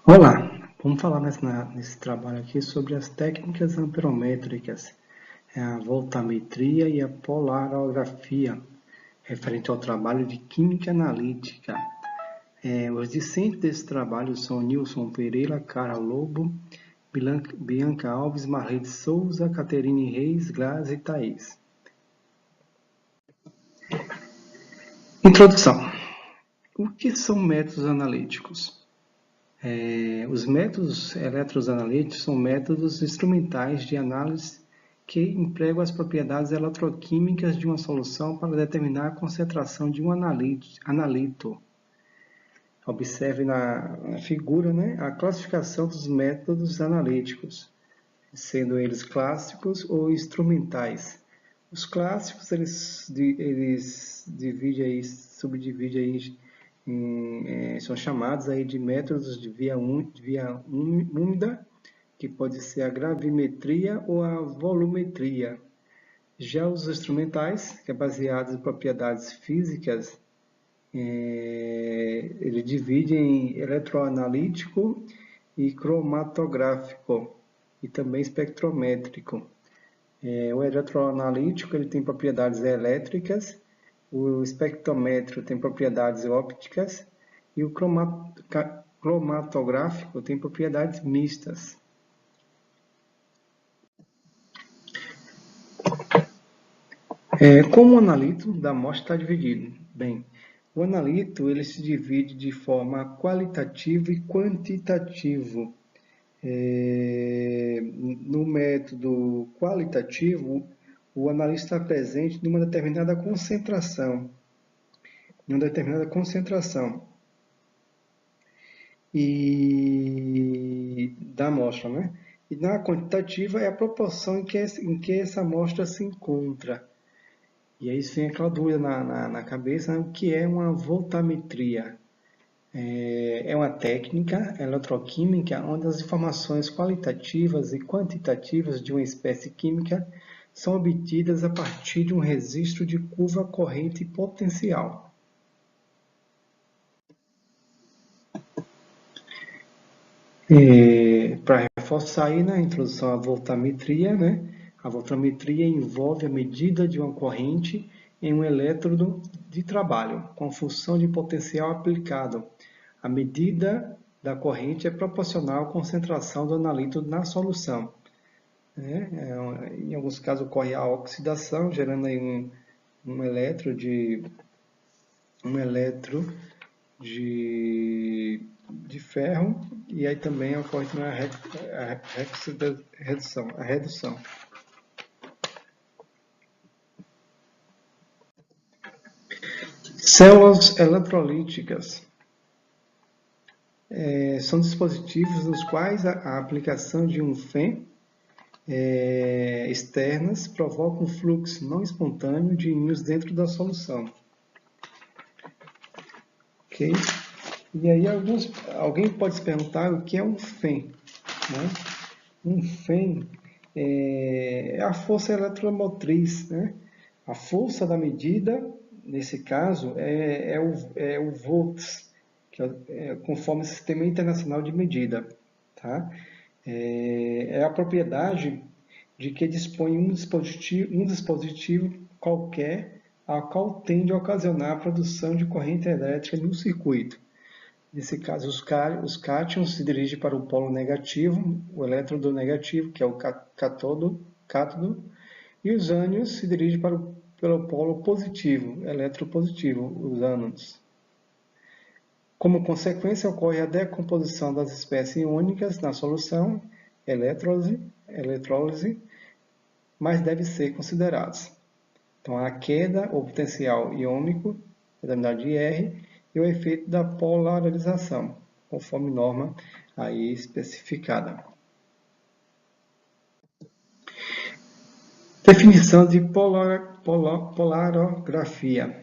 Olá, vamos falar nesse trabalho aqui sobre as técnicas amperométricas, a voltametria e a polarografia, referente ao trabalho de química analítica. Os discentes desse trabalho são Nilson Pereira, Cara Lobo, Bianca Alves, Marlete Souza, Caterine Reis, Glaze e Thaís. Introdução. O que são métodos analíticos? Os métodos eletroanalíticos são métodos instrumentais de análise que empregam as propriedades eletroquímicas de uma solução para determinar a concentração de um analito. Observe na figura, a classificação dos métodos analíticos, sendo eles clássicos ou instrumentais. Os clássicos eles subdividem são chamados aí de métodos de via úmida, que pode ser a gravimetria ou a volumetria. Já os instrumentais, que é baseado em propriedades físicas, ele divide em eletroanalítico e cromatográfico, e também espectrométrico. O eletroanalítico ele tem propriedades elétricas, o espectrométrico tem propriedades ópticas e o cromatográfico tem propriedades mistas. Como o analito da amostra está dividido? Bem, o analito ele se divide de forma qualitativa e quantitativa. No método qualitativo, o analista está presente numa determinada concentração. Da amostra, E na quantitativa é a proporção em que essa amostra se encontra. E aí vem aquela dúvida na cabeça, o que é uma voltametria? É uma técnica eletroquímica onde as informações qualitativas e quantitativas de uma espécie química são obtidas a partir de um registro de curva corrente e potencial. Para reforçar aí, a introdução à voltametria, A voltametria envolve a medida de uma corrente em um elétrodo de trabalho, com função de potencial aplicado. A medida da corrente é proporcional à concentração do analito na solução. Em alguns casos ocorre a oxidação, gerando aí um elétron de ferro, e aí também ocorre a redução. Células eletrolíticas são dispositivos nos quais a aplicação de um FEM externas provoca um fluxo não espontâneo de íons dentro da solução. Ok? E aí alguém pode se perguntar o que é um FEM. Um FEM é a força eletromotriz. A força da medida, nesse caso, é o volts, que conforme o Sistema Internacional de Medida. Tá? É a propriedade de que dispõe um dispositivo qualquer a qual tende a ocasionar a produção de corrente elétrica no circuito. Nesse caso, os cátions se dirigem para o polo negativo, o elétrodo negativo, que é o cátodo, e os ânions se dirigem pelo polo positivo, eletropositivo, os ânodes. Como consequência, ocorre a decomposição das espécies iônicas na solução, eletrólise, mas devem ser considerados. Então, a queda ou potencial iônico, denominado de R, e o efeito da polarização, conforme norma aí especificada. Definição de polarografia.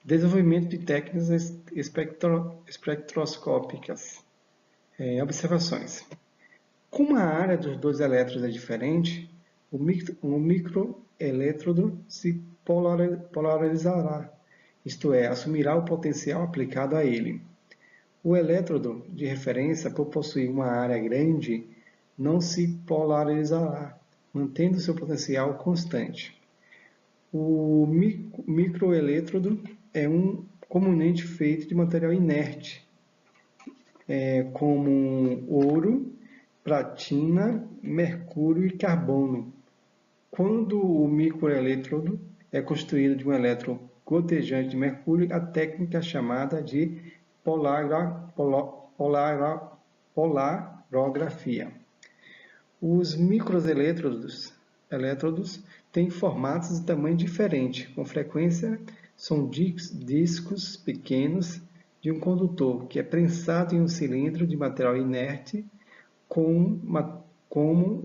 Desenvolvimento de técnicas espectroscópicas. Observações. Como a área dos dois elétrons é diferente, o microelétrodo se polarizará, isto é, assumirá o potencial aplicado a ele. O elétrodo de referência, por possuir uma área grande, não se polarizará, mantendo seu potencial constante. O microelétrodo é um componente feito de material inerte, como ouro, platina, mercúrio e carbono. Quando o microelétrodo é construído de um elétron gotejante de mercúrio, a técnica é chamada de polarografia. Os microelétrodos têm formatos e tamanho diferente. Com frequência, são discos pequenos de um condutor que é prensado em um cilindro de material inerte como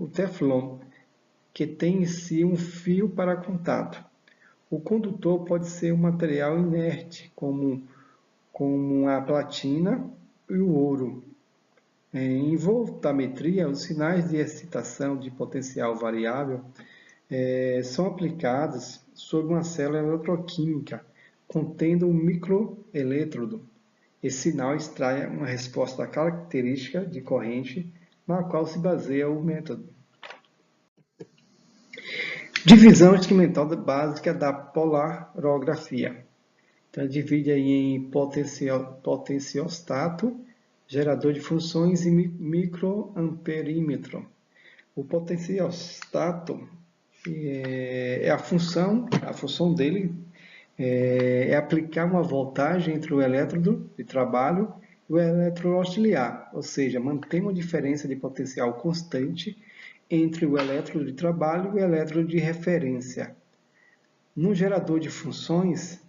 o teflon, que tem em si um fio para contato. O condutor pode ser um material inerte, como a platina e o ouro. Em voltametria, os sinais de excitação de potencial variável são aplicados sobre uma célula eletroquímica contendo um microelétrodo. Esse sinal extrai uma resposta característica de corrente na qual se baseia o método. Divisão instrumental básica da polarografia. Então, divide aí em potenciostato, gerador de funções e microamperímetro. O potenciostato é a função dele é aplicar uma voltagem entre o elétrodo de trabalho e o elétrodo auxiliar, ou seja, mantém uma diferença de potencial constante entre o elétrodo de trabalho e o elétrodo de referência. No gerador de funções,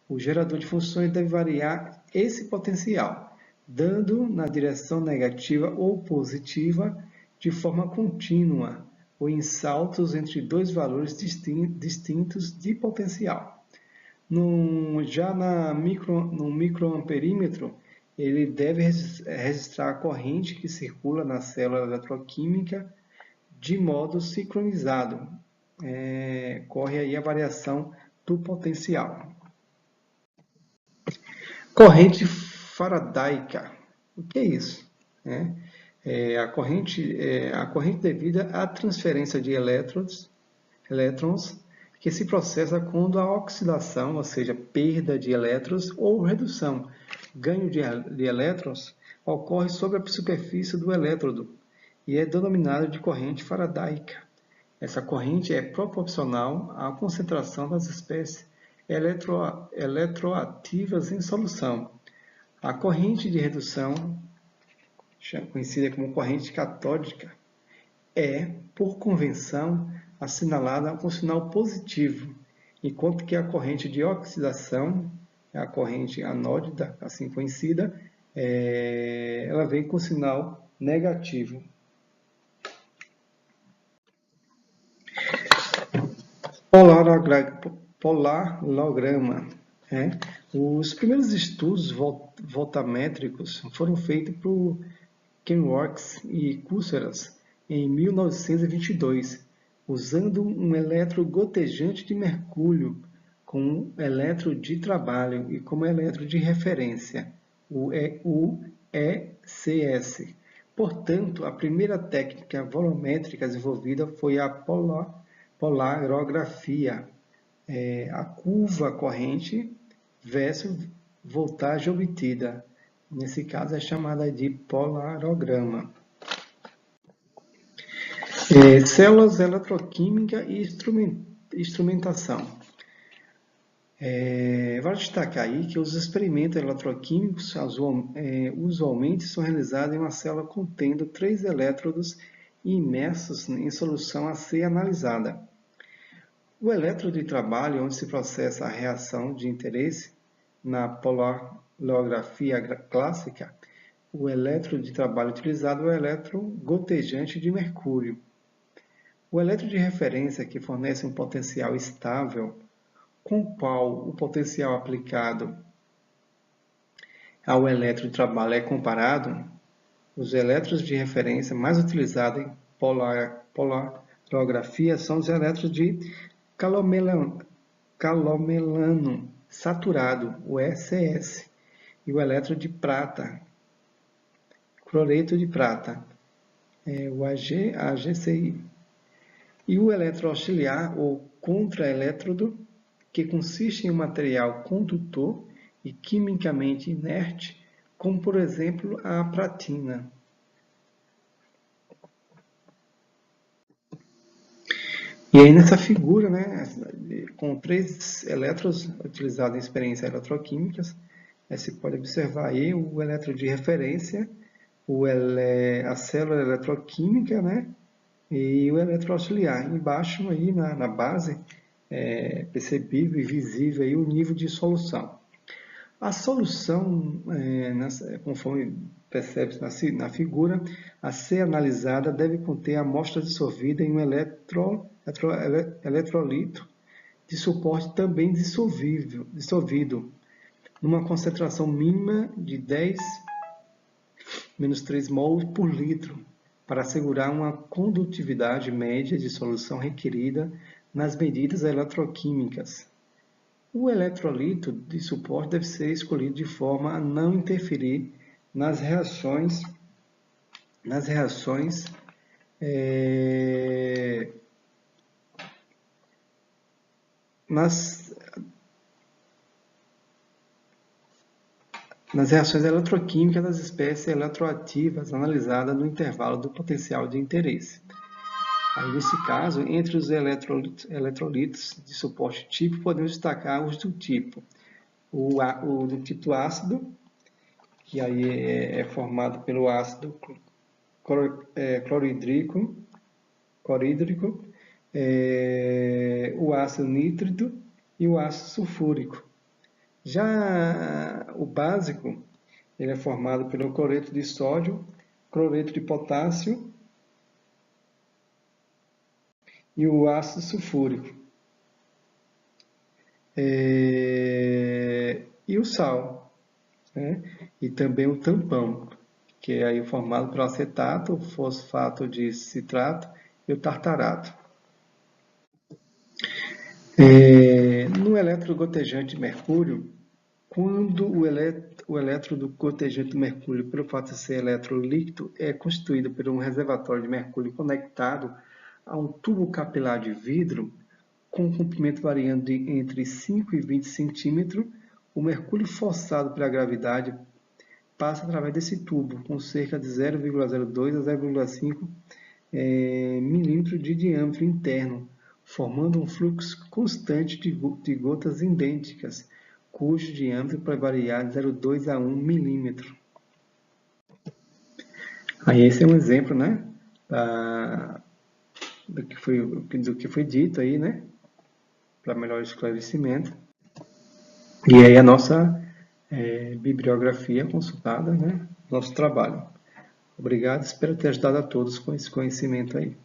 o gerador de funções deve variar esse potencial, dando na direção negativa ou positiva de forma contínua ou em saltos entre dois valores distintos de potencial. Já no microamperímetro, ele deve registrar a corrente que circula na célula eletroquímica de modo sincronizado. Corre aí a variação do potencial. Corrente faradaica. O que é isso? A corrente devida à transferência de elétrons que se processa quando a oxidação, ou seja, perda de elétrons ou redução, ganho de elétrons, ocorre sobre a superfície do elétrodo e é denominado de corrente faradaica. Essa corrente é proporcional à concentração das espécies eletroativas em solução. A corrente de redução, conhecida como corrente catódica, é, por convenção, assinalada com sinal positivo, enquanto que a corrente de oxidação, a corrente anódica, assim conhecida, ela vem com sinal negativo. Polarograma. Os primeiros estudos voltamétricos foram feitos por Kenworth e Coursers em 1922, usando um elétrodo gotejante de mercúrio como elétrodo de trabalho e como elétrodo de referência, o ECS. Portanto, a primeira técnica volumétrica desenvolvida foi a polarografia, a curva corrente versus voltagem obtida. Nesse caso é chamada de polarograma. Células eletroquímica e instrumentação. Vale destacar aí que os experimentos eletroquímicos usualmente são realizados em uma célula contendo 3 elétrodos imersos em solução a ser analisada. O elétrodo de trabalho, onde se processa a reação de interesse, na polarografia clássica, o elétrodo de trabalho utilizado é o elétron gotejante de mercúrio. O elétrodo de referência, que fornece um potencial estável, com o qual o potencial aplicado ao elétrodo de trabalho é comparado, os elétrodos de referência mais utilizados em polarografia são os elétrodos de calomelano saturado, o ECS, e o elétrodo de prata, cloreto de prata, o AgCi. E o eletroauxiliar, ou contraelétrodo, que consiste em um material condutor e quimicamente inerte, como por exemplo a pratina. E aí nessa figura, né, com 3 elétrons utilizados em experiências eletroquímicas, você pode observar aí o elétron de referência, a célula eletroquímica, né, e o eletroauxiliar. Embaixo aí na base é percebível e visível aí o nível de solução. A solução, conforme percebe-se na figura, a ser analisada deve conter a amostra dissolvida em um eletrolito de suporte também dissolvido, numa concentração mínima de 10-3 mol por litro, para assegurar uma condutividade média de solução requerida nas medidas eletroquímicas. O eletrolito de suporte deve ser escolhido de forma a não interferir nas reações eletroquímicas das espécies eletroativas analisadas no intervalo do potencial de interesse. Aí, nesse caso, entre os eletrolitos de suporte típico, podemos destacar os do tipo do tipo ácido, que aí é formado pelo ácido clorídrico, o ácido nítrico e o ácido sulfúrico. Já o básico, ele é formado pelo cloreto de sódio, cloreto de potássio e o ácido sulfúrico. E o sal, né? E também o tampão, que é aí formado pelo acetato, o fosfato de citrato e o tartarato. No eletrogotejante de mercúrio, quando o elétrodo gotejante de mercúrio, pelo fato de ser eletrolíquido, é constituído por um reservatório de mercúrio conectado a um tubo capilar de vidro, com um comprimento variando entre 5 e 20 centímetros, o mercúrio forçado pela gravidade passa através desse tubo, com cerca de 0,02 a 0,5 milímetros de diâmetro interno, formando um fluxo constante de gotas idênticas, cujo diâmetro pode variar de 0,2 a 1 milímetro. Aí esse é um exemplo, né, do que foi dito aí, né, para melhor esclarecimento. E aí a nossa bibliografia consultada, né, nosso trabalho. Obrigado, espero ter ajudado a todos com esse conhecimento aí.